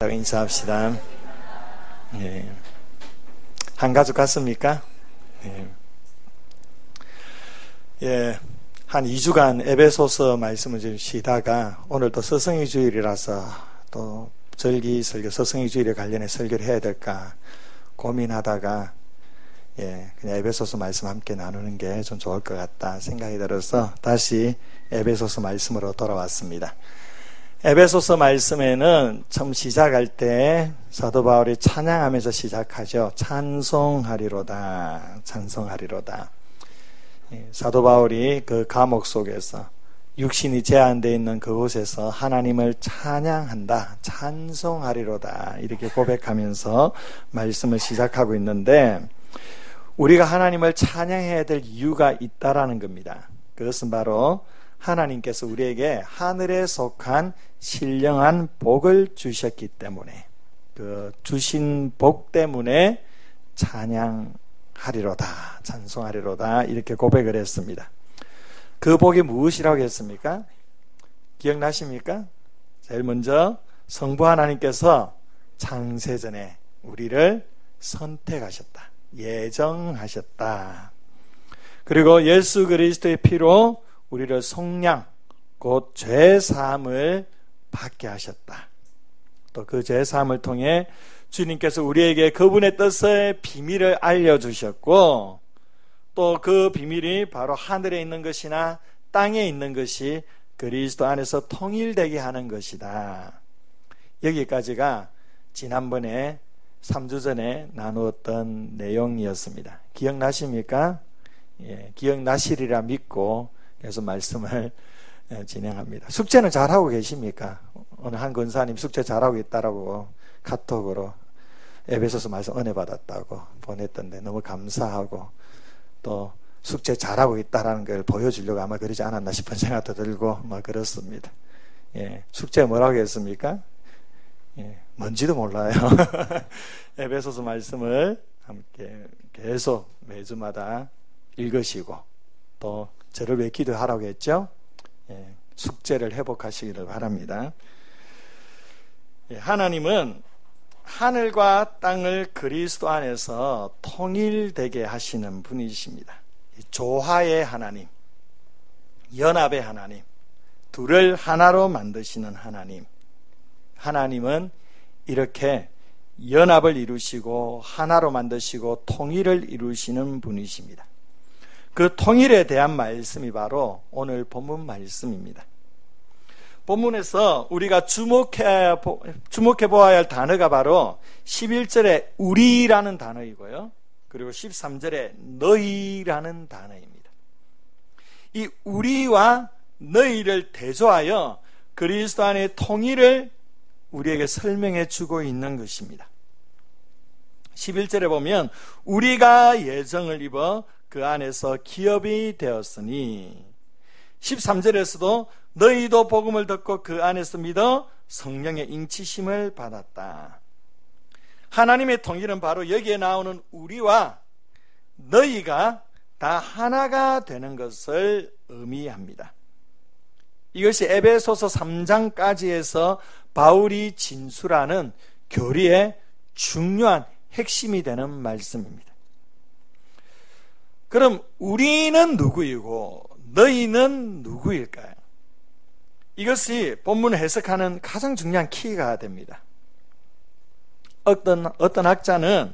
인사합시다. 예. 한 가족 같습니까? 예. 한 2주간 에베소서 말씀을 좀 쉬다가 오늘 또 서성의 주일이라서 또 절기 설교, 서성의 주일에 관련해 설교를 해야 될까 고민하다가 그냥 에베소서 말씀 함께 나누는 게 좀 좋을 것 같다 생각이 들어서 다시 에베소서 말씀으로 돌아왔습니다. 에베소서 말씀에는 처음 시작할 때 사도 바울이 찬양하면서 시작하죠. 찬송하리로다, 찬송하리로다. 사도 바울이 그 감옥 속에서 육신이 제한되어 있는 그곳에서 하나님을 찬양한다, 찬송하리로다 이렇게 고백하면서 말씀을 시작하고 있는데, 우리가 하나님을 찬양해야 될 이유가 있다라는 겁니다. 그것은 바로 하나님께서 우리에게 하늘에 속한 신령한 복을 주셨기 때문에, 그 주신 복 때문에 찬양하리로다, 찬송하리로다 이렇게 고백을 했습니다. 그 복이 무엇이라고 했습니까? 기억나십니까? 제일 먼저 성부 하나님께서 창세전에 우리를 선택하셨다, 예정하셨다. 그리고 예수 그리스도의 피로 우리를 속량, 곧 죄사함을 받게 하셨다. 또 그 죄사함을 통해 주님께서 우리에게 그분의 뜻의 비밀을 알려주셨고, 또 그 비밀이 바로 하늘에 있는 것이나 땅에 있는 것이 그리스도 안에서 통일되게 하는 것이다. 여기까지가 지난번에 3주 전에 나누었던 내용이었습니다. 기억나십니까? 기억나시리라 믿고 계속 말씀을 진행합니다. 숙제는 잘하고 계십니까? 오늘 한 권사님 숙제 잘하고 있다라고 카톡으로 에베소서 말씀 은혜 받았다고 보냈던데 너무 감사하고, 또 숙제 잘하고 있다라는 걸 보여주려고 아마 그러지 않았나 싶은 생각도 들고 그렇습니다. 숙제 뭐라고 했습니까? 뭔지도 몰라요. 에베소서 말씀을 함께 계속 매주마다 읽으시고, 또 저를 왜 기도하라고 했죠? 숙제를 회복하시기를 바랍니다. 하나님은 하늘과 땅을 그리스도 안에서 통일되게 하시는 분이십니다. 조화의 하나님, 연합의 하나님, 둘을 하나로 만드시는 하나님. 하나님은 이렇게 연합을 이루시고 하나로 만드시고 통일을 이루시는 분이십니다. 그 통일에 대한 말씀이 바로 오늘 본문 말씀입니다. 본문에서 우리가 주목해 보아야 할 단어가 바로 11절에 우리라는 단어이고요, 그리고 13절에 너희라는 단어입니다. 이 우리와 너희를 대조하여 그리스도 안의 통일을 우리에게 설명해 주고 있는 것입니다. 11절에 보면 우리가 예정을 입어 그 안에서 기업이 되었으니, 13절에서도 너희도 복음을 듣고 그 안에서 믿어 성령의 인치심을 받았다. 하나님의 통일은 바로 여기에 나오는 우리와 너희가 다 하나가 되는 것을 의미합니다. 이것이 에베소서 3장까지에서 바울이 진술하는 교리의 중요한 핵심이 되는 말씀입니다. 그럼 우리는 누구이고 너희는 누구일까요? 이것이 본문을 해석하는 가장 중요한 키가 됩니다. 어떤 학자는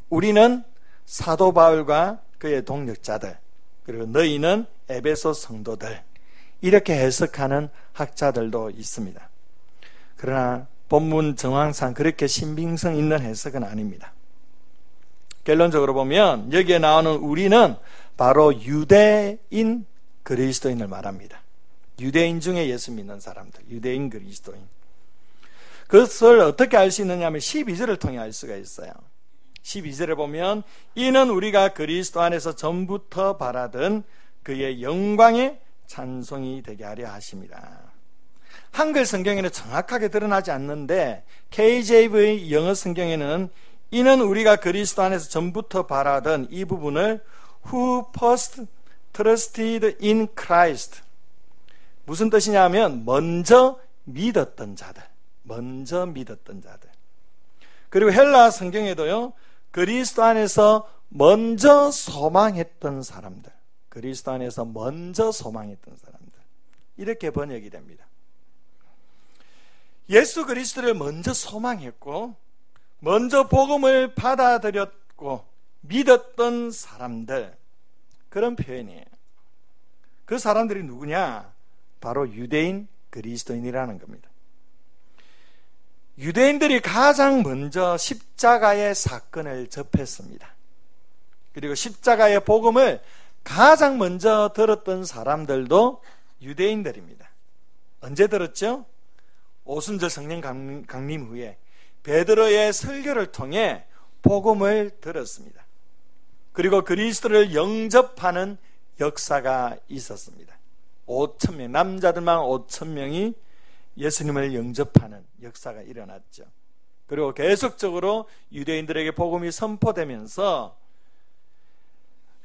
우리는 사도 바울과 그의 동역자들, 그리고 너희는 에베소 성도들, 이렇게 해석하는 학자들도 있습니다. 그러나 본문 정황상 그렇게 신빙성 있는 해석은 아닙니다. 결론적으로 보면 여기에 나오는 우리는 바로 유대인 그리스도인을 말합니다. 유대인 중에 예수 믿는 사람들, 유대인 그리스도인. 그것을 어떻게 알 수 있느냐 하면 12절을 통해 알 수가 있어요. 12절에 보면 이는 우리가 그리스도 안에서 전부터 바라던 그의 영광의 찬송이 되게 하려 하십니다. 한글 성경에는 정확하게 드러나지 않는데 KJV 영어 성경에는 이는 우리가 그리스도 안에서 전부터 바라던 이 부분을 who first trusted in Christ, 무슨 뜻이냐면 먼저 믿었던 자들, 먼저 믿었던 자들. 그리고 헬라 성경에도요, 그리스도 안에서 먼저 소망했던 사람들, 그리스도 안에서 먼저 소망했던 사람들, 이렇게 번역이 됩니다. 예수 그리스도를 먼저 소망했고 먼저 복음을 받아들였고 믿었던 사람들, 그런 표현이에요. 그 사람들이 누구냐? 바로 유대인 그리스도인이라는 겁니다. 유대인들이 가장 먼저 십자가의 사건을 접했습니다. 그리고 십자가의 복음을 가장 먼저 들었던 사람들도 유대인들입니다. 언제 들었죠? 오순절 성령 강림 후에 베드로의 설교를 통해 복음을 들었습니다. 그리고 그리스도를 영접하는 역사가 있었습니다. 5,000명, 남자들만 5,000명이 예수님을 영접하는 역사가 일어났죠. 그리고 계속적으로 유대인들에게 복음이 선포되면서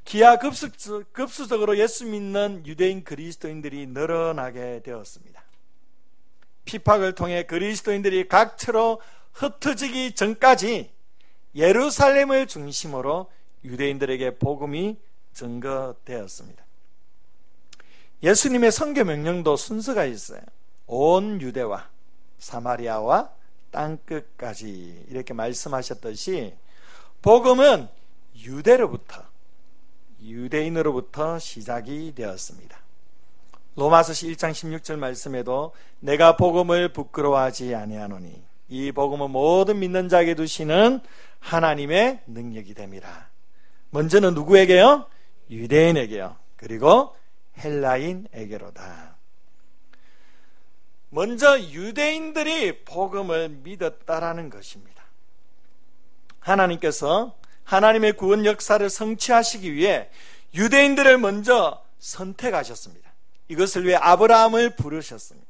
기하급수적으로 예수 믿는 유대인 그리스도인들이 늘어나게 되었습니다. 핍박을 통해 그리스도인들이 각처로 흩어지기 전까지 예루살렘을 중심으로 유대인들에게 복음이 증거되었습니다. 예수님의 선교 명령도 순서가 있어요. 온 유대와 사마리아와 땅끝까지 이렇게 말씀하셨듯이 복음은 유대인으로부터 시작이 되었습니다. 로마서 1장 16절 말씀에도 내가 복음을 부끄러워하지 아니하노니 이 복음은 모든 믿는 자에게 두시는 하나님의 능력이 됨이라. 먼저는 누구에게요? 유대인에게요. 그리고 헬라인에게로다. 먼저 유대인들이 복음을 믿었다라는 것입니다. 하나님께서 하나님의 구원 역사를 성취하시기 위해 유대인들을 먼저 선택하셨습니다. 이것을 위해 아브라함을 부르셨습니다.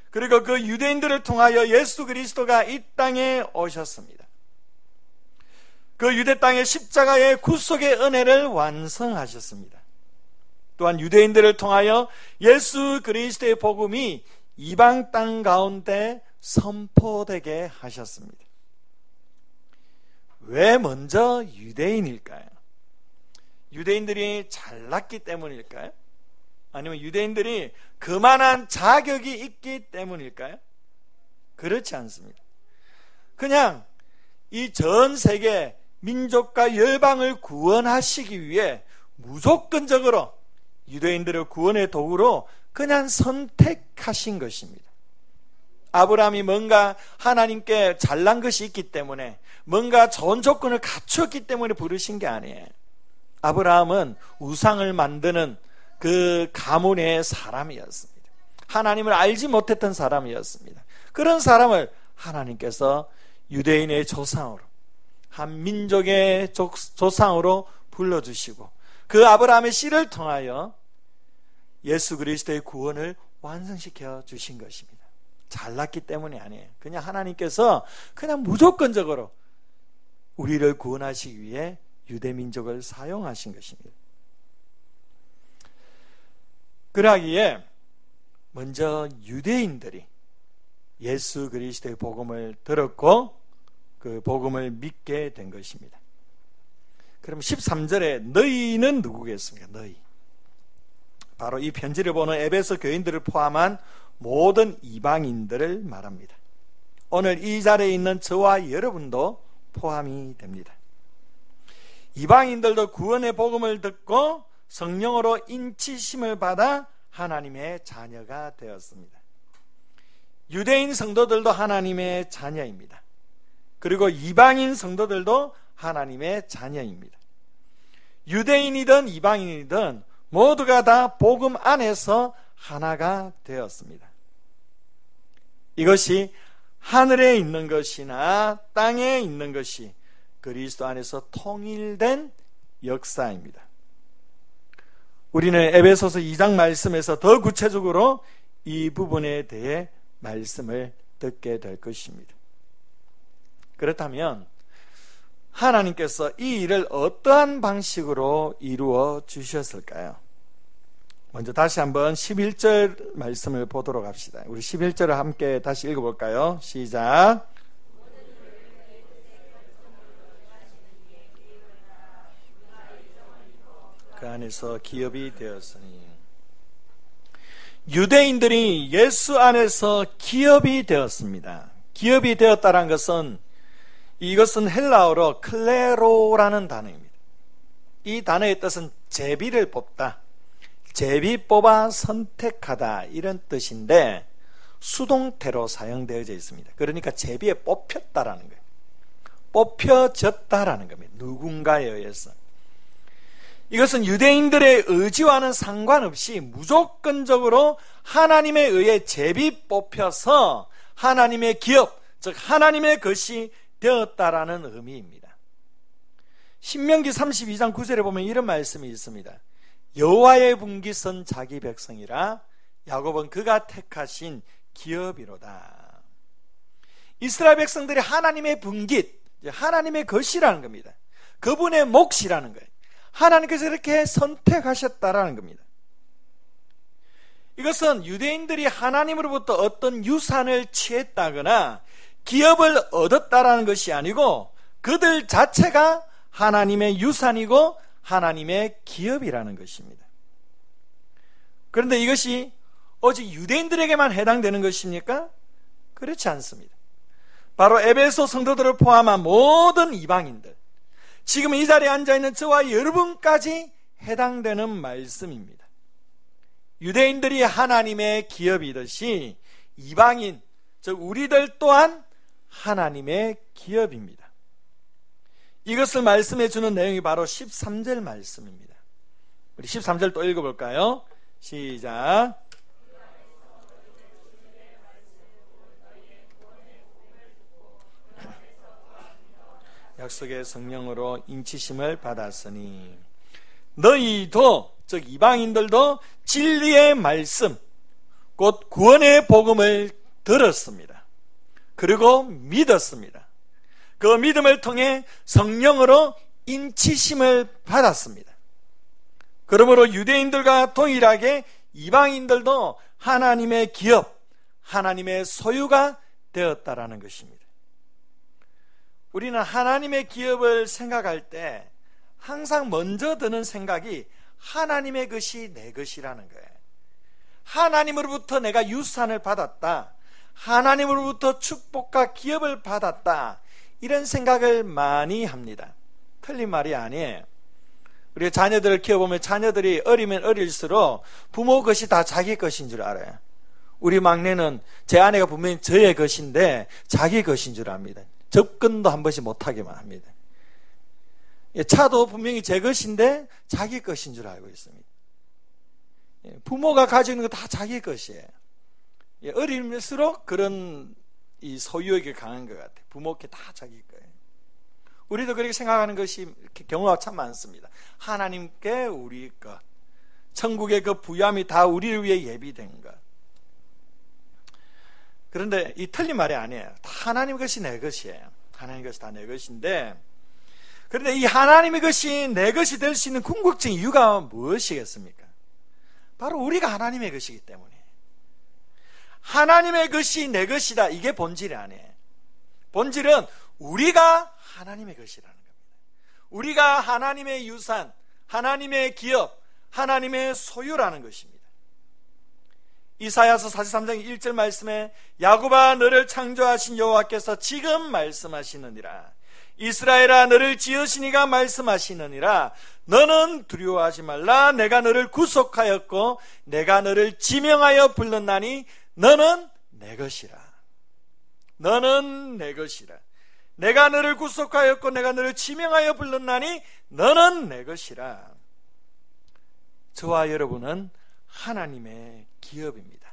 그리고 그 유대인들을 통하여 예수 그리스도가 이 땅에 오셨습니다. 그 유대 땅의 십자가의 구속의 은혜를 완성하셨습니다. 또한 유대인들을 통하여 예수 그리스도의 복음이 이방 땅 가운데 선포되게 하셨습니다. 왜 먼저 유대인일까요? 유대인들이 잘났기 때문일까요? 아니면 유대인들이 그만한 자격이 있기 때문일까요? 그렇지 않습니다. 그냥 이 전 세계 민족과 열방을 구원하시기 위해 무조건적으로 유대인들을 구원의 도구로 그냥 선택하신 것입니다. 아브라함이 뭔가 하나님께 잘난 것이 있기 때문에, 뭔가 좋은 조건을 갖추었기 때문에 부르신 게 아니에요. 아브라함은 우상을 만드는 그 가문의 사람이었습니다. 하나님을 알지 못했던 사람이었습니다. 그런 사람을 하나님께서 유대인의 조상으로, 한 민족의 조상으로 불러주시고 그 아브라함의 씨를 통하여 예수 그리스도의 구원을 완성시켜 주신 것입니다. 잘났기 때문이 아니에요. 그냥 하나님께서 그냥 무조건적으로 우리를 구원하시기 위해 유대민족을 사용하신 것입니다. 그러기에 먼저 유대인들이 예수 그리스도의 복음을 들었고 그 복음을 믿게 된 것입니다. 그럼 13절에 너희는 누구겠습니까? 너희. 바로 이 편지를 보는 에베소 교인들을 포함한 모든 이방인들을 말합니다. 오늘 이 자리에 있는 저와 여러분도 포함이 됩니다. 이방인들도 구원의 복음을 듣고 성령으로 인치심을 받아 하나님의 자녀가 되었습니다. 유대인 성도들도 하나님의 자녀입니다. 그리고 이방인 성도들도 하나님의 자녀입니다. 유대인이든 이방인이든 모두가 다 복음 안에서 하나가 되었습니다. 이것이 하늘에 있는 것이나 땅에 있는 것이 그리스도 안에서 통일된 역사입니다. 우리는 에베소서 2장 말씀에서 더 구체적으로 이 부분에 대해 말씀을 듣게 될 것입니다. 그렇다면 하나님께서 이 일을 어떠한 방식으로 이루어 주셨을까요? 먼저 다시 한번 11절 말씀을 보도록 합시다. 우리 11절을 함께 다시 읽어볼까요? 시작. 그 안에서 기업이 되었으니. 유대인들이 예수 안에서 기업이 되었습니다. 기업이 되었다는 것은, 이것은 헬라어로 클레로라는 단어입니다. 이 단어의 뜻은 제비를 뽑다, 제비 뽑아 선택하다, 이런 뜻인데 수동태로 사용되어져 있습니다. 그러니까 제비에 뽑혔다라는 거예요. 뽑혀졌다라는 겁니다. 누군가에 의해서. 이것은 유대인들의 의지와는 상관없이 무조건적으로 하나님에 의해 제비 뽑혀서 하나님의 기업, 즉 하나님의 것이 되었다라는 의미입니다. 신명기 32장 9절에 보면 이런 말씀이 있습니다. 여호와의 분깃은 자기 백성이라 야곱은 그가 택하신 기업이로다. 이스라엘 백성들이 하나님의 분깃, 하나님의 것이라는 겁니다. 그분의 몫이라는 거예요. 하나님께서 이렇게 선택하셨다라는 겁니다. 이것은 유대인들이 하나님으로부터 어떤 유산을 취했다거나 기업을 얻었다라는 것이 아니고 그들 자체가 하나님의 유산이고 하나님의 기업이라는 것입니다. 그런데 이것이 오직 유대인들에게만 해당되는 것입니까? 그렇지 않습니다. 바로 에베소 성도들을 포함한 모든 이방인들, 지금 이 자리에 앉아있는 저와 여러분까지 해당되는 말씀입니다. 유대인들이 하나님의 기업이듯이 이방인, 즉 우리들 또한 하나님의 기업입니다. 이것을 말씀해 주는 내용이 바로 13절 말씀입니다. 우리 13절 또 읽어볼까요? 시작. 약속의 성령으로 인치심을 받았으니 너희도, 즉 이방인들도 진리의 말씀, 곧 구원의 복음을 들었습니다. 그리고 믿었습니다. 그 믿음을 통해 성령으로 인치심을 받았습니다. 그러므로 유대인들과 동일하게 이방인들도 하나님의 기업, 하나님의 소유가 되었다라는 것입니다. 우리는 하나님의 기업을 생각할 때 항상 먼저 드는 생각이 하나님의 것이 내 것이라는 거예요. 하나님으로부터 내가 유산을 받았다, 하나님으로부터 축복과 기업을 받았다, 이런 생각을 많이 합니다. 틀린 말이 아니에요. 우리가 자녀들을 키워보면 자녀들이 어리면 어릴수록 부모 것이 다 자기 것인 줄 알아요. 우리 막내는 제 아내가 분명히 저의 것인데 자기 것인 줄 압니다. 접근도 한 번씩 못하게만 합니다. 차도 분명히 제 것인데 자기 것인 줄 알고 있습니다. 부모가 가지고 있는 거 다 자기 것이에요. 어릴수록 그런 이 소유욕이 강한 것 같아요. 부모께 다 자기 거예요. 우리도 그렇게 생각하는 것이 경우가 참 많습니다. 하나님께 우리 것, 천국의 그 부유함이 다 우리를 위해 예비된 것. 그런데 이 틀린 말이 아니에요. 다 하나님 것이 내 것이에요. 하나님 것이 다 내 것인데, 그런데 이 하나님의 것이 내 것이 될 수 있는 궁극적인 이유가 무엇이겠습니까? 바로 우리가 하나님의 것이기 때문에. 하나님의 것이 내 것이다, 이게 본질이 아니에요. 본질은 우리가 하나님의 것이라는 겁니다. 우리가 하나님의 유산, 하나님의 기업, 하나님의 소유라는 것입니다. 이사야서 43장 1절 말씀에 야곱아 너를 창조하신 여호와께서 지금 말씀하시느니라. 이스라엘아 너를 지으신 이가 말씀하시느니라. 너는 두려워하지 말라. 내가 너를 구속하였고 내가 너를 지명하여 불렀나니 너는 내 것이라. 너는 내 것이라. 내가 너를 구속하였고 내가 너를 지명하여 불렀나니 너는 내 것이라. 저와 여러분은 하나님의 기업입니다.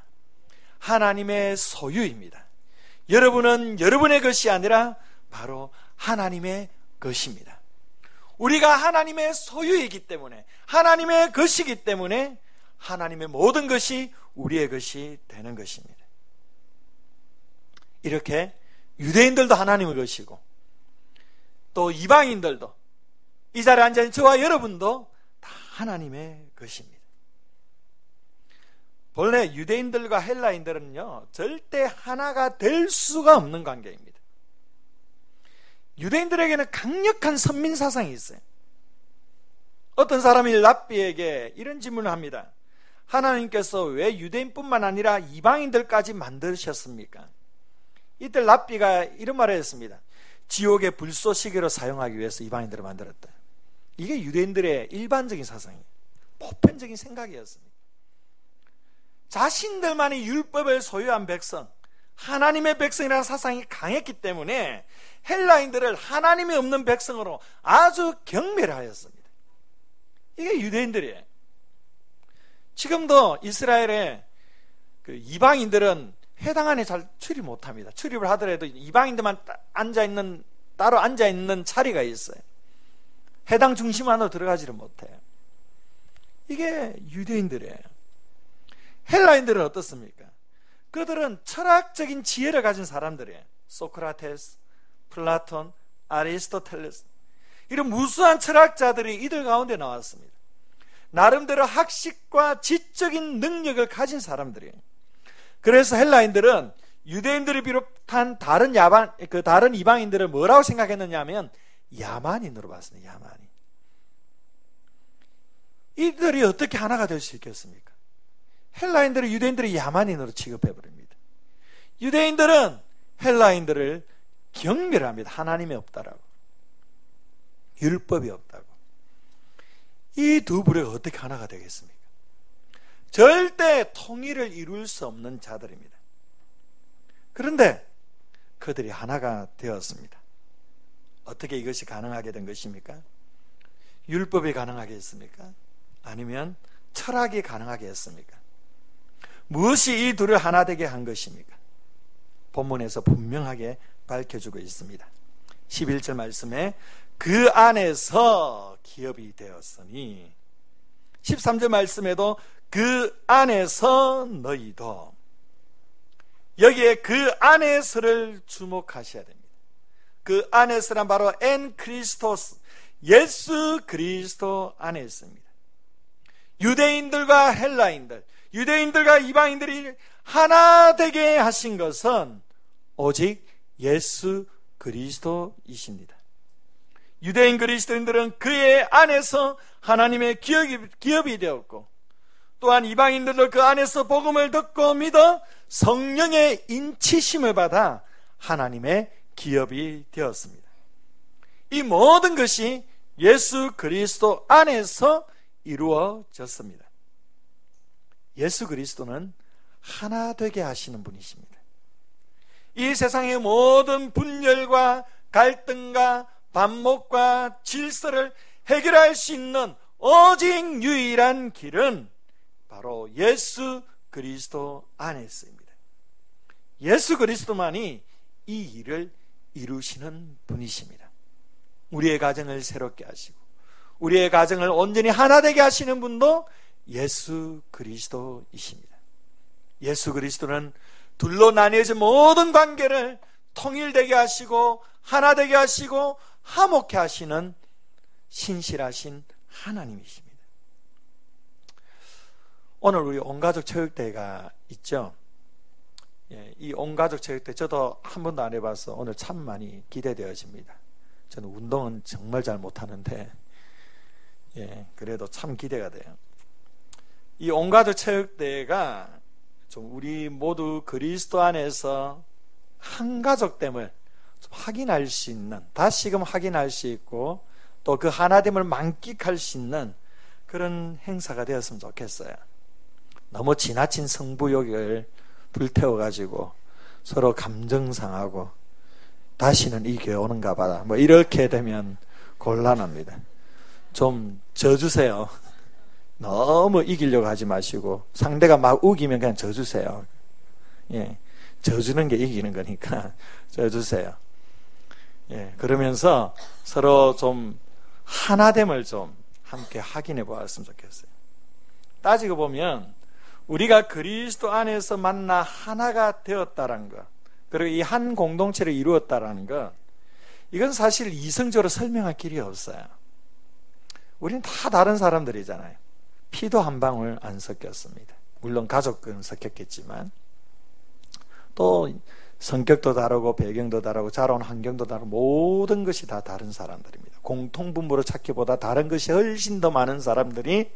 하나님의 소유입니다. 여러분은 여러분의 것이 아니라 바로 하나님의 것입니다. 우리가 하나님의 소유이기 때문에, 하나님의 것이기 때문에 하나님의 모든 것이 우리의 것이 되는 것입니다. 이렇게 유대인들도 하나님의 것이고 또 이방인들도, 이 자리에 앉아있는 저와 여러분도 다 하나님의 것입니다. 본래 유대인들과 헬라인들은요, 절대 하나가 될 수가 없는 관계입니다. 유대인들에게는 강력한 선민사상이 있어요. 어떤 사람이 랍비에게 이런 질문을 합니다. 하나님께서 왜 유대인뿐만 아니라 이방인들까지 만드셨습니까? 이때 랍비가 이런 말을 했습니다. 지옥의 불쏘시개로 사용하기 위해서 이방인들을 만들었다. 이게 유대인들의 일반적인 사상이에요. 보편적인 생각이었습니다. 자신들만이 율법을 소유한 백성, 하나님의 백성이라는 사상이 강했기 때문에 헬라인들을 하나님이 없는 백성으로 아주 경멸하였습니다. 이게 유대인들이에요. 지금도 이스라엘의 그 이방인들은 회당 안에 잘 출입 못합니다. 출입을 하더라도 이방인들만 따로 앉아있는 자리가 있어요. 회당 중심 안으로 들어가지를 못해요. 이게 유대인들이에요. 헬라인들은 어떻습니까? 그들은 철학적인 지혜를 가진 사람들이에요. 소크라테스, 플라톤, 아리스토텔레스, 이런 무수한 철학자들이 이들 가운데 나왔습니다. 나름대로 학식과 지적인 능력을 가진 사람들이에요. 그래서 헬라인들은 유대인들을 비롯한 다른 이방인들을 뭐라고 생각했느냐 하면 야만인으로 봤습니다. 야만인. 이들이 어떻게 하나가 될 수 있겠습니까? 헬라인들은 유대인들을 야만인으로 취급해버립니다. 유대인들은 헬라인들을 경멸합니다. 하나님이 없다라고, 율법이 없다고. 이 두 부류가 어떻게 하나가 되겠습니까? 절대 통일을 이룰 수 없는 자들입니다. 그런데 그들이 하나가 되었습니다. 어떻게 이것이 가능하게 된 것입니까? 율법이 가능하게 했습니까? 아니면 철학이 가능하게 했습니까? 무엇이 이 둘을 하나 되게 한 것입니까? 본문에서 분명하게 밝혀주고 있습니다. 11절 말씀에 그 안에서 기업이 되었으니, 13절 말씀에도 그 안에서 너희도, 여기에 그 안에서를 주목하셔야 됩니다. 그 안에서란 바로 엔 크리스토스, 예수 그리스도 안에 있습니다. 유대인들과 헬라인들, 유대인들과 이방인들이 하나 되게 하신 것은 오직 예수 그리스도이십니다. 유대인 그리스도인들은 그의 안에서 하나님의 기업이 되었고, 또한 이방인들도 그 안에서 복음을 듣고 믿어 성령의 인치심을 받아 하나님의 기업이 되었습니다. 이 모든 것이 예수 그리스도 안에서 이루어졌습니다. 예수 그리스도는 하나 되게 하시는 분이십니다. 이 세상의 모든 분열과 갈등과 반목과 질서를 해결할 수 있는 오직 유일한 길은 바로 예수 그리스도 안에 있습니다. 예수 그리스도만이 이 일을 이루시는 분이십니다. 우리의 가정을 새롭게 하시고 우리의 가정을 온전히 하나 되게 하시는 분도 예수 그리스도이십니다. 예수 그리스도는 둘로 나뉘어진 모든 관계를 통일되게 하시고 하나 되게 하시고 화목케 하시는 신실하신 하나님이십니다. 오늘 우리 온가족 체육대회가 있죠. 이 온가족 체육대회 저도 한 번도 안 해봐서 오늘 참 많이 기대되어집니다. 저는 운동은 정말 잘 못하는데 그래도 참 기대가 돼요. 이 온가족 체육대회가 좀 우리 모두 그리스도 안에서 한 가족됨을 좀 확인할 수 있는, 다시금 확인할 수 있고 또 그 하나됨을 만끽할 수 있는 그런 행사가 되었으면 좋겠어요. 너무 지나친 승부욕을 불태워가지고 서로 감정 상하고 다시는 이 교회 오는가 봐라 뭐 이렇게 되면 곤란합니다. 좀 져주세요. 너무 이기려고 하지 마시고 상대가 막 우기면 그냥 져주세요. 져주는 게 이기는 거니까 져주세요. 그러면서 서로 좀 하나됨을 좀 함께 확인해 보았으면 좋겠어요. 따지고 보면 우리가 그리스도 안에서 만나 하나가 되었다는 것, 그리고 이 한 공동체를 이루었다는 것, 이건 사실 이성적으로 설명할 길이 없어요. 우리는 다 다른 사람들이잖아요. 피도 한 방울 안 섞였습니다. 물론 가족은 섞였겠지만 또 성격도 다르고 배경도 다르고 자라온 환경도 다르고 모든 것이 다 다른 사람들입니다. 공통분모로 찾기보다 다른 것이 훨씬 더 많은 사람들이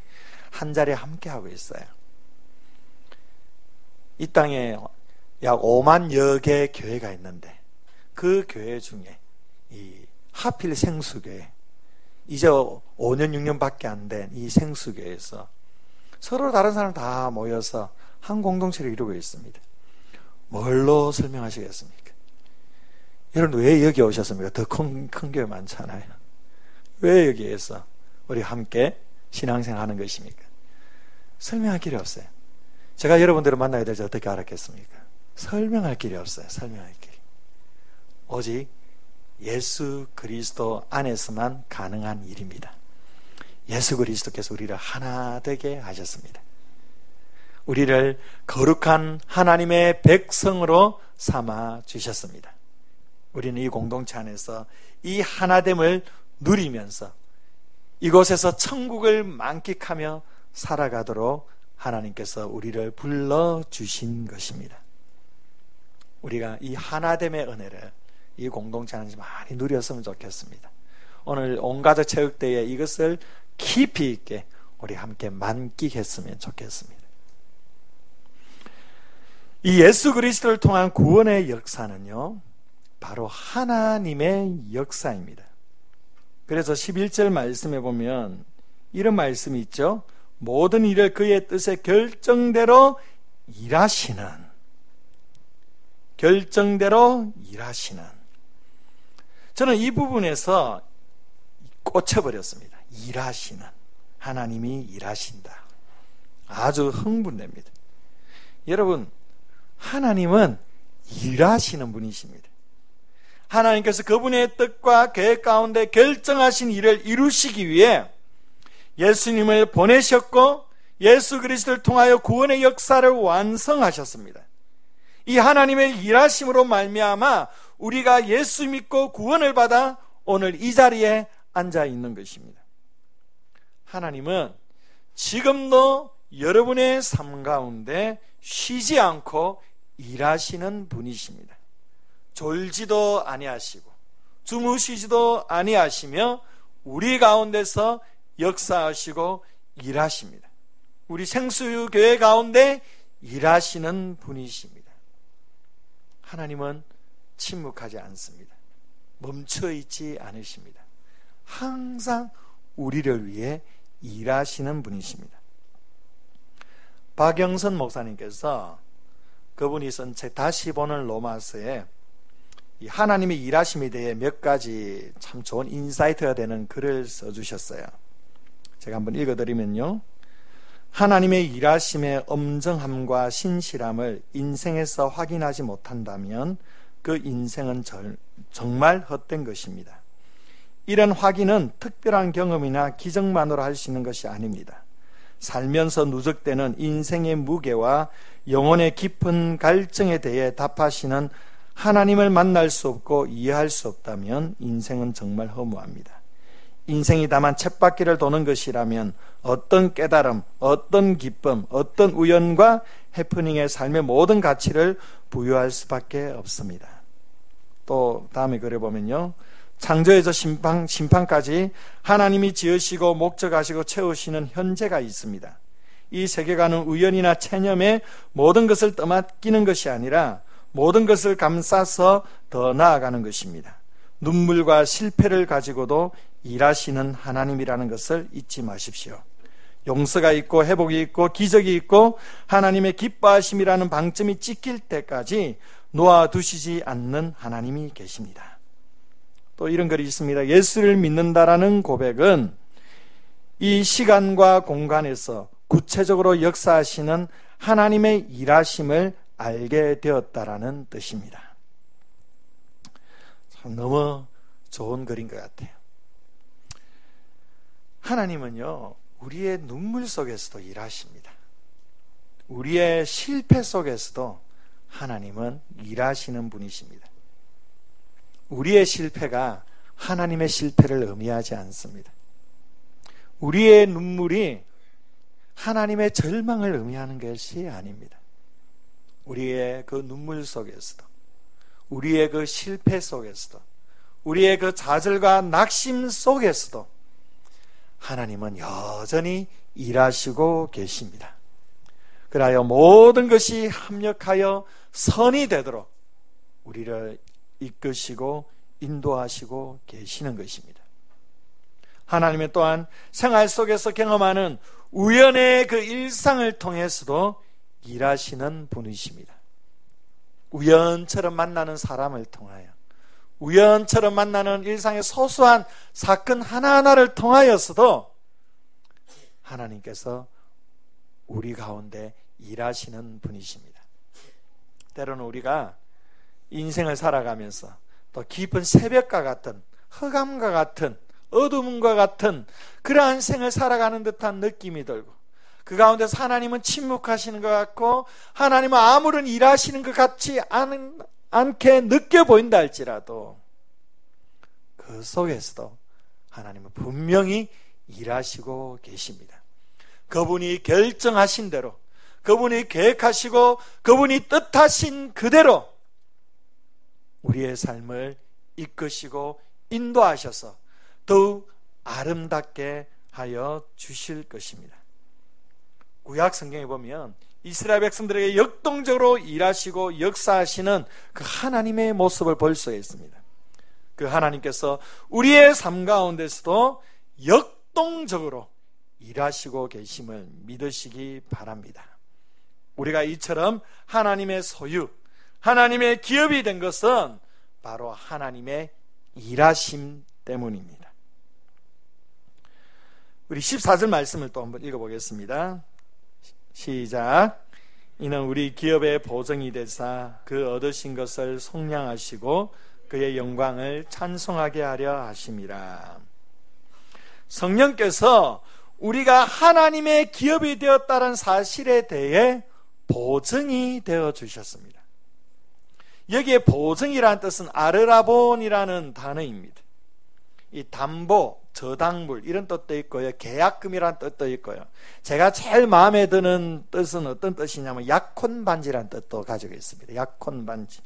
한 자리에 함께하고 있어요. 이 땅에 약 5만여 개의 교회가 있는데 그 교회 중에 이 하필 생수교회, 이제 5년 6년밖에 안 된 이 생수교회에서 서로 다른 사람 다 모여서 한 공동체를 이루고 있습니다. 뭘로 설명하시겠습니까? 여러분 왜 여기 오셨습니까? 더 큰 교회 많잖아요. 왜 여기에서 우리 함께 신앙생활 하는 것입니까? 설명할 길이 없어요. 제가 여러분들을 만나야 될지 어떻게 알았겠습니까? 설명할 길이 없어요. 설명할 길이. 오직 예수 그리스도 안에서만 가능한 일입니다. 예수 그리스도께서 우리를 하나 되게 하셨습니다. 우리를 거룩한 하나님의 백성으로 삼아 주셨습니다. 우리는 이 공동체 안에서 이 하나됨을 누리면서 이곳에서 천국을 만끽하며 살아가도록 하나님께서 우리를 불러주신 것입니다. 우리가 이 하나됨의 은혜를 이 공동체 안에서 많이 누렸으면 좋겠습니다. 오늘 온가족 체육대회에 이것을 깊이 있게 우리 함께 만끽했으면 좋겠습니다. 이 예수 그리스도를 통한 구원의 역사는요, 바로 하나님의 역사입니다. 그래서 11절 말씀에 보면 이런 말씀이 있죠. 모든 일을 그의 뜻의 결정대로 일하시는, 결정대로 일하시는. 저는 이 부분에서 꽂혀버렸습니다. 일하시는, 하나님이 일하신다. 아주 흥분됩니다. 여러분, 하나님은 일하시는 분이십니다. 하나님께서 그분의 뜻과 계획 가운데 결정하신 일을 이루시기 위해 예수님을 보내셨고 예수 그리스도를 통하여 구원의 역사를 완성하셨습니다. 이 하나님의 일하심으로 말미암아 우리가 예수 믿고 구원을 받아 오늘 이 자리에 앉아 있는 것입니다. 하나님은 지금도 여러분의 삶 가운데 쉬지 않고 일하시는 분이십니다. 졸지도 아니하시고 주무시지도 아니하시며 우리 가운데서 역사하시고 일하십니다. 우리 생수교회 가운데 일하시는 분이십니다. 하나님은 침묵하지 않습니다. 멈춰있지 않으십니다. 항상 우리를 위해 일하시는 분이십니다. 박영선 목사님께서 그분이 쓴 책 다시 보는 로마서에 이 하나님의 일하심에 대해 몇 가지 참 좋은 인사이트가 되는 글을 써주셨어요. 제가 한번 읽어드리면요, 하나님의 일하심의 엄정함과 신실함을 인생에서 확인하지 못한다면 그 인생은 정말 헛된 것입니다. 이런 확인은 특별한 경험이나 기적만으로 할 수 있는 것이 아닙니다. 살면서 누적되는 인생의 무게와 영혼의 깊은 갈증에 대해 답하시는 하나님을 만날 수 없고 이해할 수 없다면 인생은 정말 허무합니다. 인생이 다만 쳇바퀴를 도는 것이라면 어떤 깨달음, 어떤 기쁨, 어떤 우연과 해프닝에 삶의 모든 가치를 부여할 수밖에 없습니다. 또 다음에 글에 보면요, 창조에서 심판까지 하나님이 지으시고 목적하시고 채우시는 현재가 있습니다. 이 세계관은 우연이나 체념에 모든 것을 떠맡기는 것이 아니라 모든 것을 감싸서 더 나아가는 것입니다. 눈물과 실패를 가지고도 일하시는 하나님이라는 것을 잊지 마십시오. 용서가 있고 회복이 있고 기적이 있고 하나님의 기뻐하심이라는 방점이 찍힐 때까지 놓아두시지 않는 하나님이 계십니다. 또 이런 글이 있습니다. 예수를 믿는다라는 고백은 이 시간과 공간에서 구체적으로 역사하시는 하나님의 일하심을 알게 되었다라는 뜻입니다. 참 너무 좋은 글인 것 같아요. 하나님은요, 우리의 눈물 속에서도 일하십니다. 우리의 실패 속에서도 하나님은 일하시는 분이십니다. 우리의 실패가 하나님의 실패를 의미하지 않습니다. 우리의 눈물이 하나님의 절망을 의미하는 것이 아닙니다. 우리의 그 눈물 속에서도, 우리의 그 실패 속에서도, 우리의 그 좌절과 낙심 속에서도 하나님은 여전히 일하시고 계십니다. 그리하여 모든 것이 합력하여 선이 되도록 우리를 이끄시고 인도하시고 계시는 것입니다. 하나님은 또한 생활 속에서 경험하는 우연의 그 일상을 통해서도 일하시는 분이십니다. 우연처럼 만나는 사람을 통하여, 우연처럼 만나는 일상의 소소한 사건 하나하나를 통하여서도 하나님께서 우리 가운데 일하시는 분이십니다. 때로는 우리가 인생을 살아가면서 또 깊은 새벽과 같은, 흑암과 같은, 어둠과 같은 그러한 생을 살아가는 듯한 느낌이 들고, 그 가운데서 하나님은 침묵하시는 것 같고 하나님은 아무런 일하시는 것 같지 않게 느껴 보인다 할지라도 그 속에서도 하나님은 분명히 일하시고 계십니다. 그분이 결정하신 대로, 그분이 계획하시고 그분이 뜻하신 그대로 우리의 삶을 이끄시고 인도하셔서 더욱 아름답게 하여 주실 것입니다. 구약 성경에 보면 이스라엘 백성들에게 역동적으로 일하시고 역사하시는 그 하나님의 모습을 볼 수 있습니다. 그 하나님께서 우리의 삶 가운데서도 역동적으로 일하시고 계심을 믿으시기 바랍니다. 우리가 이처럼 하나님의 소유, 하나님의 기업이 된 것은 바로 하나님의 일하심 때문입니다. 우리 14절 말씀을 또 한번 읽어보겠습니다. 시작. 이는 우리 기업의 보증이 되사 그 얻으신 것을 속량하시고 그의 영광을 찬송하게 하려 하심이라. 성령께서 우리가 하나님의 기업이 되었다는 사실에 대해 보증이 되어 주셨습니다. 여기에 보증이라는 뜻은 아르라본이라는 단어입니다. 이 담보, 저당물 이런 뜻도 있고요, 계약금이라는 뜻도 있고요. 제가 제일 마음에 드는 뜻은 어떤 뜻이냐면 약혼반지라는 뜻도 가지고 있습니다. 약혼반지.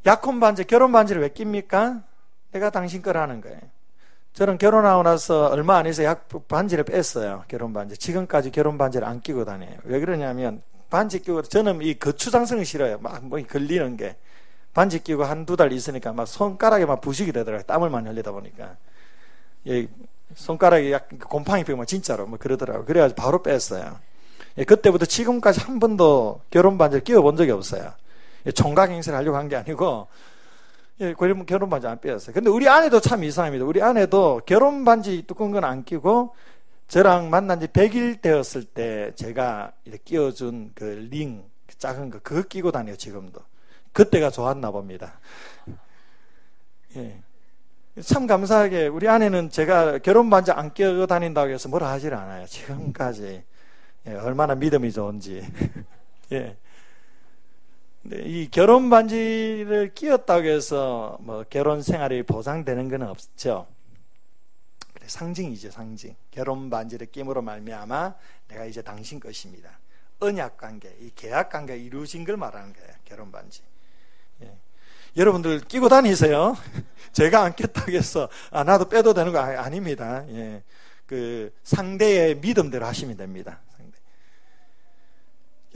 약혼반지, 결혼반지를 왜 낍니까? 내가 당신 거라는 거예요. 저는 결혼하고 나서 얼마 안 해서 반지를 뺐어요. 결혼반지. 지금까지 결혼반지를 안 끼고 다녀요. 왜 그러냐면 반지 끼고, 저는 이 거추장성이 싫어요. 막 뭐 걸리는 게. 반지 끼고 한두 달 있으니까 막 손가락에 막 부식이 되더라고요. 땀을 많이 흘리다 보니까. 예, 손가락에 약간 곰팡이 피고 진짜로 뭐 그러더라고요. 그래가지고 바로 뺐어요. 예, 그때부터 지금까지 한 번도 결혼 반지를 끼워본 적이 없어요. 예, 총각 행세를 하려고 한 게 아니고, 예, 결혼 반지 안 뺐어요. 근데 우리 아내도 참 이상합니다. 우리 아내도 결혼 반지 두꺼운 건 안 끼고, 저랑 만난 지 100일 되었을 때 제가 이렇게 끼워준 그 링, 작은 거, 그거 끼고 다녀요, 지금도. 그때가 좋았나 봅니다. 예. 참 감사하게 우리 아내는 제가 결혼 반지 안 끼고 다닌다고 해서 뭐라 하질 않아요. 지금까지. 예, 얼마나 믿음이 좋은지. 예. 근데 이 결혼 반지를 끼웠다고 해서 뭐 결혼 생활이 보장되는 건 없죠. 그래, 상징이죠, 상징. 결혼 반지를 끼므로 말미암아 내가 이제 당신 것입니다. 언약 관계, 이 계약 관계가 이루어진 걸 말하는 거예요, 결혼 반지. 예. 여러분들 끼고 다니세요. 제가 안 꼈다고 해서 나도 빼도 되는 거 아닙니다. 예. 그 상대의 믿음대로 하시면 됩니다. 상대.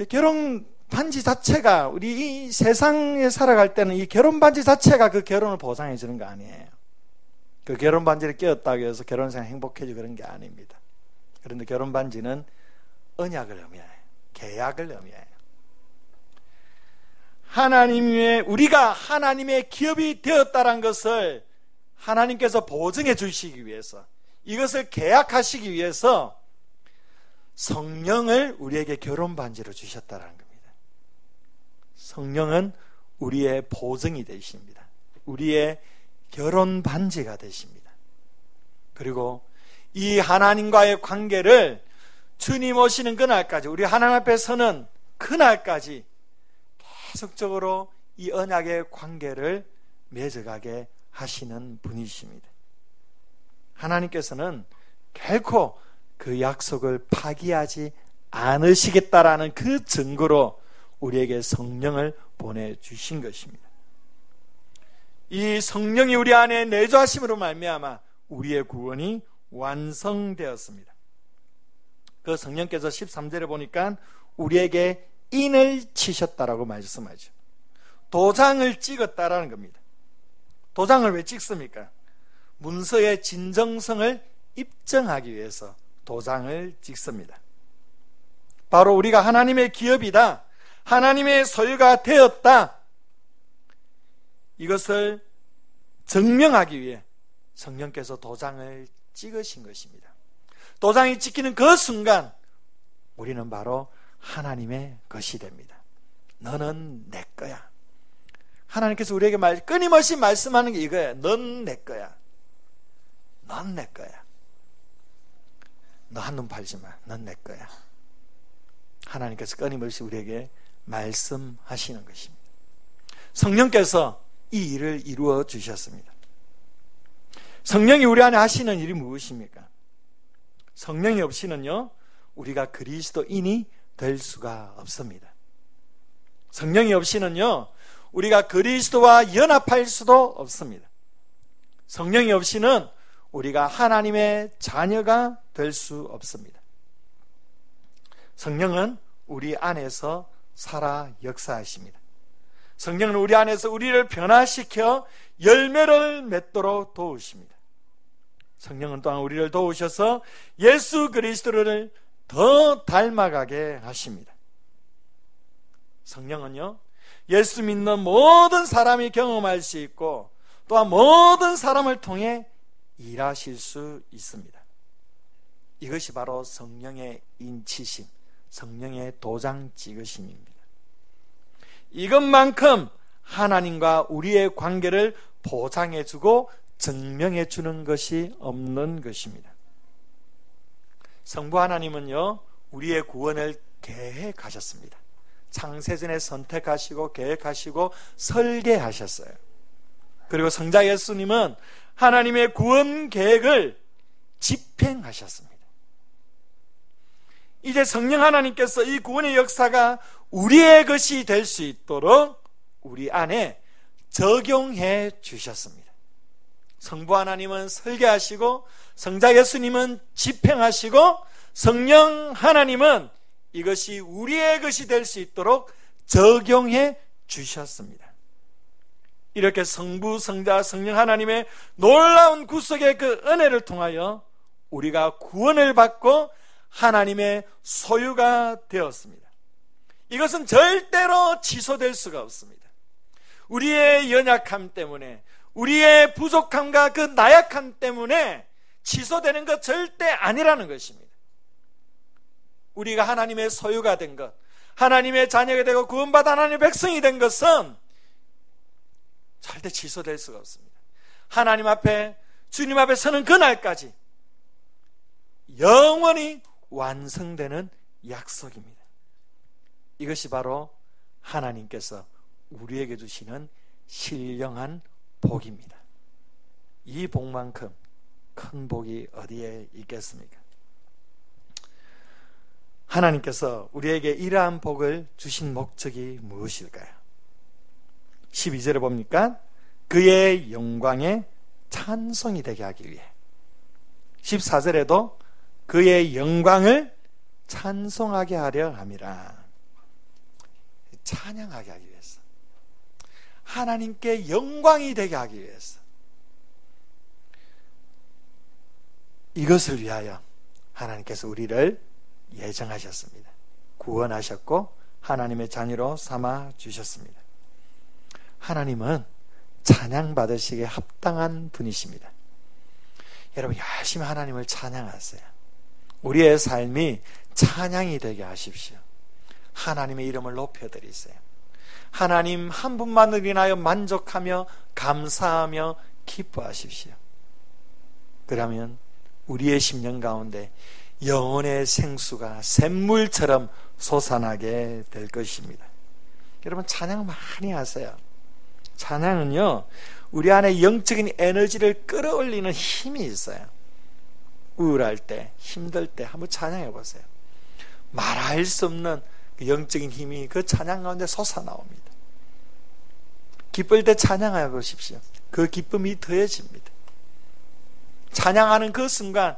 결혼 반지 자체가, 우리 이 세상에 살아갈 때는 이 결혼 반지 자체가 그 결혼을 보장해 주는 거 아니에요. 그 결혼 반지를 끼웠다고 해서 결혼 생활 행복해지고 그런 게 아닙니다. 그런데 결혼 반지는 언약을 의미해요. 계약을 의미해요. 우리가 하나님의 기업이 되었다는 것을 하나님께서 보증해 주시기 위해서, 이것을 계약하시기 위해서 성령을 우리에게 결혼 반지로 주셨다는 겁니다. 성령은 우리의 보증이 되십니다. 우리의 결혼 반지가 되십니다. 그리고 이 하나님과의 관계를 주님 오시는 그날까지, 우리 하나님 앞에 서는 그날까지 계속적으로 이 언약의 관계를 맺어가게 하시는 분이십니다. 하나님께서는 결코 그 약속을 파기하지 않으시겠다라는 그 증거로 우리에게 성령을 보내주신 것입니다. 이 성령이 우리 안에 내주하심으로 말미암아 우리의 구원이 완성되었습니다. 그 성령께서 13절에 보니까 우리에게 인을 치셨다라고 말씀하죠. 도장을 찍었다라는 겁니다. 도장을 왜 찍습니까? 문서의 진정성을 입증하기 위해서 도장을 찍습니다. 바로 우리가 하나님의 기업이다, 하나님의 소유가 되었다, 이것을 증명하기 위해 성령께서 도장을 찍으신 것입니다. 도장이 찍히는 그 순간 우리는 바로 하나님의 것이 됩니다. 너는 내 거야. 하나님께서 우리에게 끊임없이 말씀하는 게 이거예요. 넌 내 거야. 넌 내 거야. 너 한눈 팔지 마. 넌 내 거야. 하나님께서 끊임없이 우리에게 말씀하시는 것입니다. 성령께서 이 일을 이루어 주셨습니다. 성령이 우리 안에 하시는 일이 무엇입니까? 성령이 없이는요, 우리가 그리스도인이 될 수가 없습니다. 성령이 없이는요, 우리가 그리스도와 연합할 수도 없습니다. 성령이 없이는 우리가 하나님의 자녀가 될 수 없습니다. 성령은 우리 안에서 살아 역사하십니다. 성령은 우리 안에서 우리를 변화시켜 열매를 맺도록 도우십니다. 성령은 또한 우리를 도우셔서 예수 그리스도를 더 닮아가게 하십니다. 성령은요, 예수 믿는 모든 사람이 경험할 수 있고 또한 모든 사람을 통해 일하실 수 있습니다. 이것이 바로 성령의 인치심, 성령의 도장 찍으심입니다. 이것만큼 하나님과 우리의 관계를 보장해주고 증명해주는 것이 없는 것입니다. 성부 하나님은요, 우리의 구원을 계획하셨습니다. 창세전에 선택하시고 계획하시고 설계하셨어요. 그리고 성자 예수님은 하나님의 구원 계획을 집행하셨습니다. 이제 성령 하나님께서 이 구원의 역사가 우리의 것이 될 수 있도록 우리 안에 적용해 주셨습니다. 성부 하나님은 설계하시고 성자 예수님은 집행하시고 성령 하나님은 이것이 우리의 것이 될 수 있도록 적용해 주셨습니다. 이렇게 성부, 성자, 성령 하나님의 놀라운 구속의 그 은혜를 통하여 우리가 구원을 받고 하나님의 소유가 되었습니다. 이것은 절대로 취소될 수가 없습니다. 우리의 연약함 때문에, 우리의 부족함과 그 나약함 때문에 취소되는 것 절대 아니라는 것입니다. 우리가 하나님의 소유가 된 것, 하나님의 자녀가 되고 구원받아 하나님의 백성이 된 것은 절대 취소될 수가 없습니다. 하나님 앞에, 주님 앞에 서는 그날까지 영원히 완성되는 약속입니다. 이것이 바로 하나님께서 우리에게 주시는 신령한 복입니다. 이 복만큼 큰 복이 어디에 있겠습니까? 하나님께서 우리에게 이러한 복을 주신 목적이 무엇일까요? 12절에 봅니까? 그의 영광에 찬송이 되게 하기 위해. 14절에도 그의 영광을 찬송하게 하려 함이라. 찬양하게 하기 위해서, 하나님께 영광이 되게 하기 위해서, 이것을 위하여 하나님께서 우리를 예정하셨습니다. 구원하셨고 하나님의 자녀로 삼아 주셨습니다. 하나님은 찬양받으시기에 합당한 분이십니다. 여러분, 열심히 하나님을 찬양하세요. 우리의 삶이 찬양이 되게 하십시오. 하나님의 이름을 높여드리세요. 하나님 한 분만을 인하여 만족하며 감사하며 기뻐하십시오. 그러면 우리의 심령 가운데 영혼의 생수가 샘물처럼 솟아나게 될 것입니다. 여러분, 찬양 많이 하세요. 찬양은요, 우리 안에 영적인 에너지를 끌어올리는 힘이 있어요. 우울할 때, 힘들 때 한번 찬양해 보세요. 말할 수 없는 그 영적인 힘이 그 찬양 가운데 솟아나옵니다. 기쁠 때 찬양해 보십시오. 그 기쁨이 더해집니다. 찬양하는 그 순간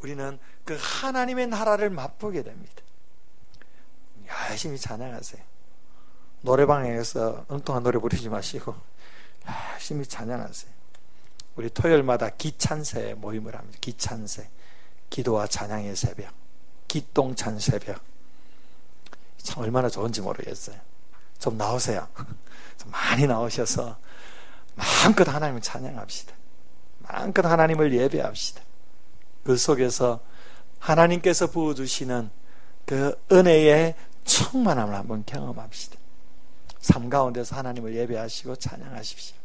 우리는 그 하나님의 나라를 맛보게 됩니다. 열심히 찬양하세요. 노래방에서 엉뚱한 노래 부르지 마시고 열심히 찬양하세요. 우리 토요일마다 기찬새 모임을 합니다. 기찬새, 기도와 찬양의 새벽, 기똥찬 새벽. 참 얼마나 좋은지 모르겠어요. 좀 나오세요. 좀 많이 나오셔서 마음껏 하나님을 찬양합시다. 마음껏 하나님을 예배합시다. 그 속에서 하나님께서 부어주시는 그 은혜의 충만함을 한번 경험합시다. 삶 가운데서 하나님을 예배하시고 찬양하십시오.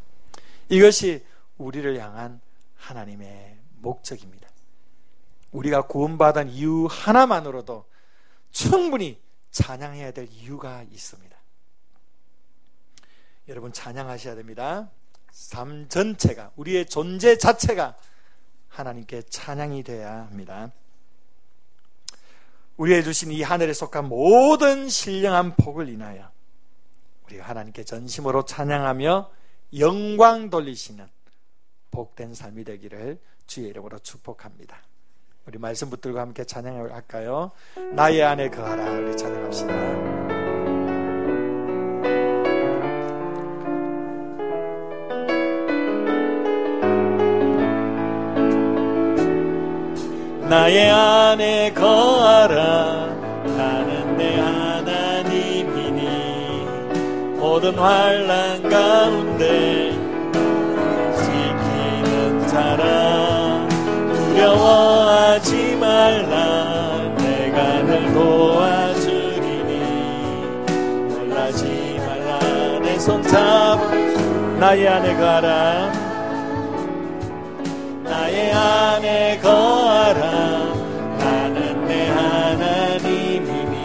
이것이 우리를 향한 하나님의 목적입니다. 우리가 구원받은 이유 하나만으로도 충분히 찬양해야 될 이유가 있습니다. 여러분 찬양하셔야 됩니다. 삶 전체가, 우리의 존재 자체가 하나님께 찬양이 되어야 합니다. 우리에게 주신 이 하늘에 속한 모든 신령한 복을 인하여 우리가 하나님께 전심으로 찬양하며 영광 돌리시는 복된 삶이 되기를 주의 이름으로 축복합니다. 우리 말씀 붙들고 함께 찬양을 할까요? 나의 안에 거하라. 우리 찬양합시다. 나의 안에 거하라. 나는 내 하나님이니 모든 환난 가운데 지키는 자라. 두려워하지 말라. 내가 늘 도와주리니 놀라지 말라. 내 손 잡아 나의 안에 거하라. 나의 안에 거하라. 나는 내 하나님이니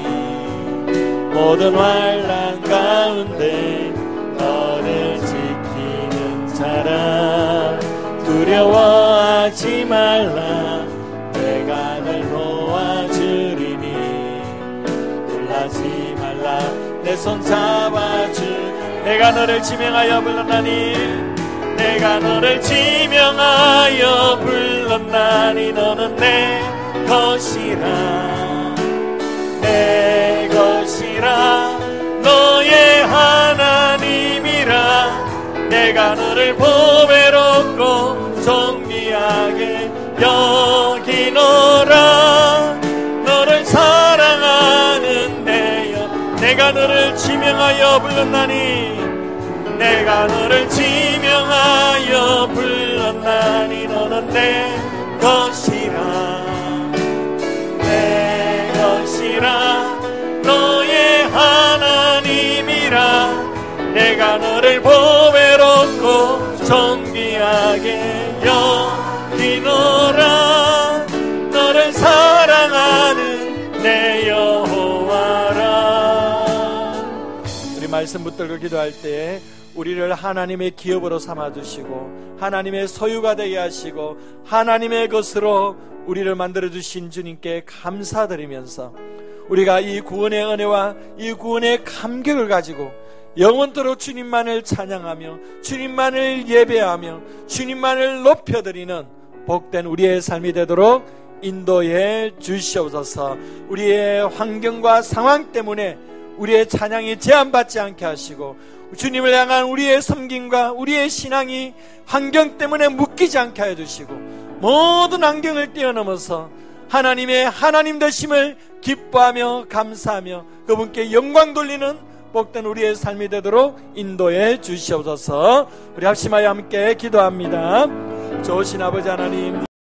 모든 환난 가운데 너를 지키는 자라. 두려워하지 말라. 내가 널 도와주리니 놀라지 말라. 내 손 잡아주. 내가 너를 지명하여 불렀나니 내가 너를 지명하여 불렀나니 너는 내 것이라. 내 것이라. 너의 하나님이라. 내가 너를 보배롭고 정리하게 여기노라. 너를 사랑하는 내여 내가 너를 지명하여 불렀나니 내가 너를 지명하여 불렀나니 너는 내 것이라. 내 것이라. 너의 하나님이라. 내가 너를 보배롭고 존귀하게 여기노라. 너를 사랑하는 내 여호와라. 우리 말씀 붙들고 기도할 때 우리를 하나님의 기업으로 삼아주시고 하나님의 소유가 되게 하시고 하나님의 것으로 우리를 만들어주신 주님께 감사드리면서 우리가 이 구원의 은혜와 이 구원의 감격을 가지고 영원토록 주님만을 찬양하며 주님만을 예배하며 주님만을 높여드리는 복된 우리의 삶이 되도록 인도해 주시옵소서. 우리의 환경과 상황 때문에 우리의 찬양이 제한받지 않게 하시고 주님을 향한 우리의 섬김과 우리의 신앙이 환경 때문에 묶이지 않게 해주시고 모든 환경을 뛰어넘어서 하나님의 하나님 되심을 기뻐하며 감사하며 그분께 영광 돌리는 복된 우리의 삶이 되도록 인도해 주시옵소서. 우리 합심하여 함께 기도합니다. 좋으신 아버지 하나님,